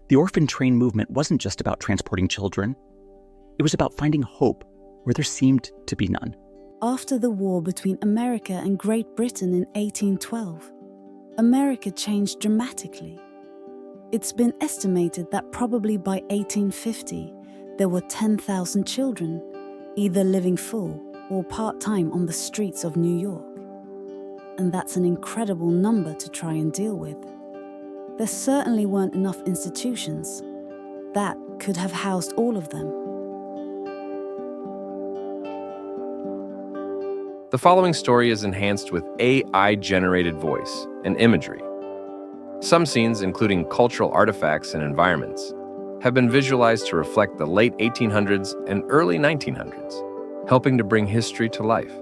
The Orphan Train Movement wasn't just about transporting children. It was about finding hope where there seemed to be none. After the war between America and Great Britain in 1812, America changed dramatically. It's been estimated that probably by 1850, there were 10,000 children, either living full or part-time on the streets of New York. And that's an incredible number to try and deal with. There certainly weren't enough institutions that could have housed all of them. The following story is enhanced with AI-generated voice and imagery. Some scenes, including cultural artifacts and environments, have been visualized to reflect the late 1800s and early 1900s, helping to bring history to life.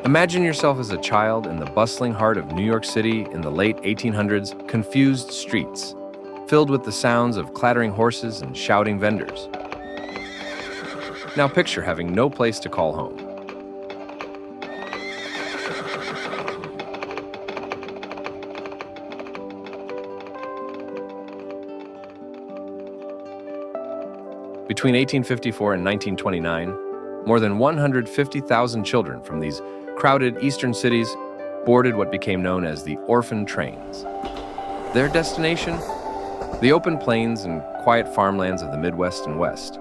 Imagine yourself as a child in the bustling heart of New York City in the late 1800s, confused streets, filled with the sounds of clattering horses and shouting vendors. Now picture having no place to call home. Between 1854 and 1929, more than 150,000 children from these crowded eastern cities boarded what became known as the Orphan Trains. Their destination? The open plains and quiet farmlands of the Midwest and West.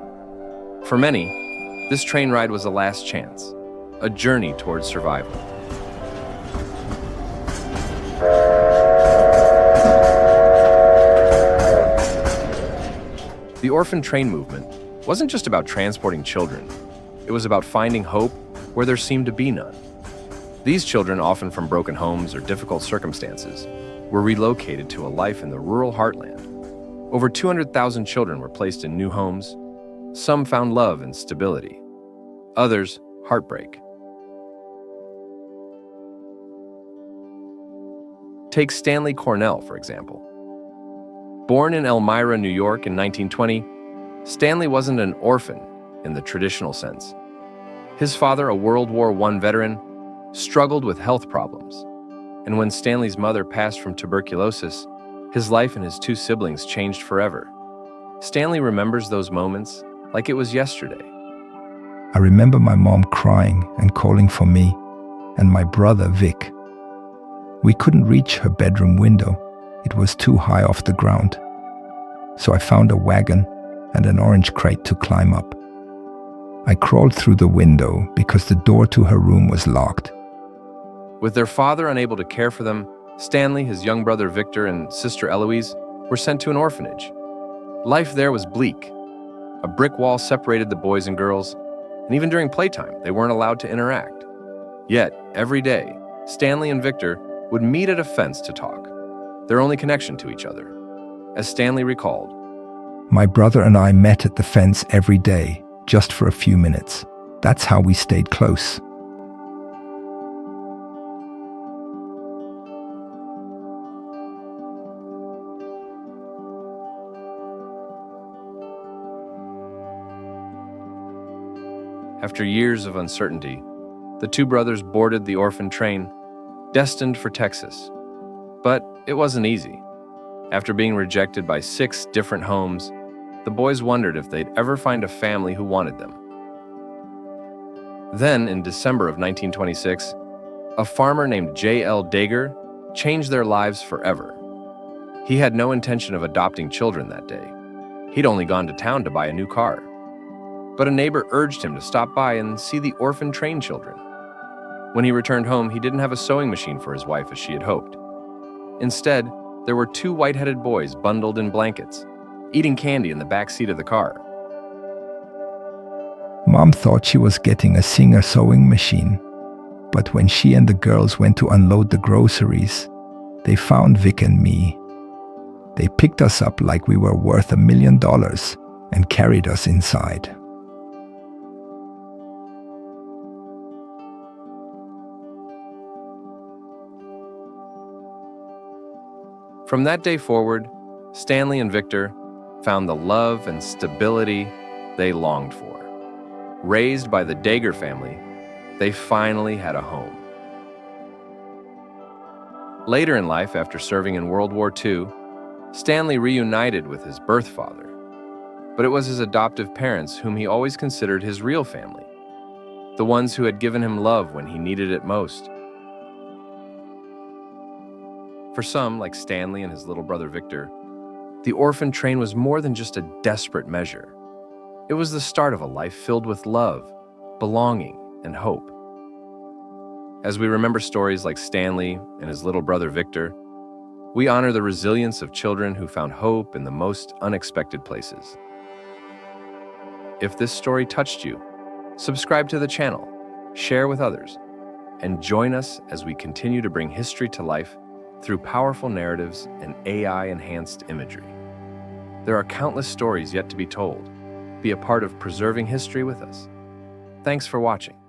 For many, this train ride was a last chance, a journey towards survival. The Orphan Train Movement wasn't just about transporting children. It was about finding hope where there seemed to be none. These children, often from broken homes or difficult circumstances, were relocated to a life in the rural heartland. Over 200,000 children were placed in new homes. Some found love and stability. Others, heartbreak. Take Stanley Cornell, for example. Born in Elmira, New York in 1920, Stanley wasn't an orphan in the traditional sense. His father, a World War I veteran, struggled with health problems. And when Stanley's mother passed from tuberculosis, his life and his two siblings changed forever. Stanley remembers those moments like it was yesterday. I remember my mom crying and calling for me and my brother Vic. We couldn't reach her bedroom window. It was too high off the ground. So I found a wagon and an orange crate to climb up. I crawled through the window because the door to her room was locked. With their father unable to care for them, Stanley, his young brother Victor, and sister Eloise were sent to an orphanage. Life there was bleak. A brick wall separated the boys and girls, and even during playtime, they weren't allowed to interact. Yet, every day, Stanley and Victor would meet at a fence to talk, their only connection to each other. As Stanley recalled, my brother and I met at the fence every day, just for a few minutes. That's how we stayed close. After years of uncertainty, the two brothers boarded the orphan train, destined for Texas. But it wasn't easy. After being rejected by 6 different homes, the boys wondered if they'd ever find a family who wanted them. Then, in December of 1926, a farmer named J.L. Dager changed their lives forever. He had no intention of adopting children that day. He'd only gone to town to buy a new car. But a neighbor urged him to stop by and see the orphan train children. When he returned home, he didn't have a sewing machine for his wife as she had hoped. Instead, there were 2 white-headed boys bundled in blankets, eating candy in the back seat of the car. Mom thought she was getting a Singer sewing machine, but when she and the girls went to unload the groceries, they found Vic and me. They picked us up like we were worth $1 million and carried us inside. From that day forward, Stanley and Victor found the love and stability they longed for. Raised by the Dager family, they finally had a home. Later in life, after serving in World War II, Stanley reunited with his birth father, but it was his adoptive parents whom he always considered his real family, the ones who had given him love when he needed it most. For some, like Stanley and his little brother Victor, the orphan train was more than just a desperate measure. It was the start of a life filled with love, belonging, and hope. As we remember stories like Stanley and his little brother Victor, we honor the resilience of children who found hope in the most unexpected places. If this story touched you, subscribe to the channel, share with others, and join us as we continue to bring history to life through powerful narratives and AI-enhanced imagery. There are countless stories yet to be told. Be a part of preserving history with us. Thanks for watching.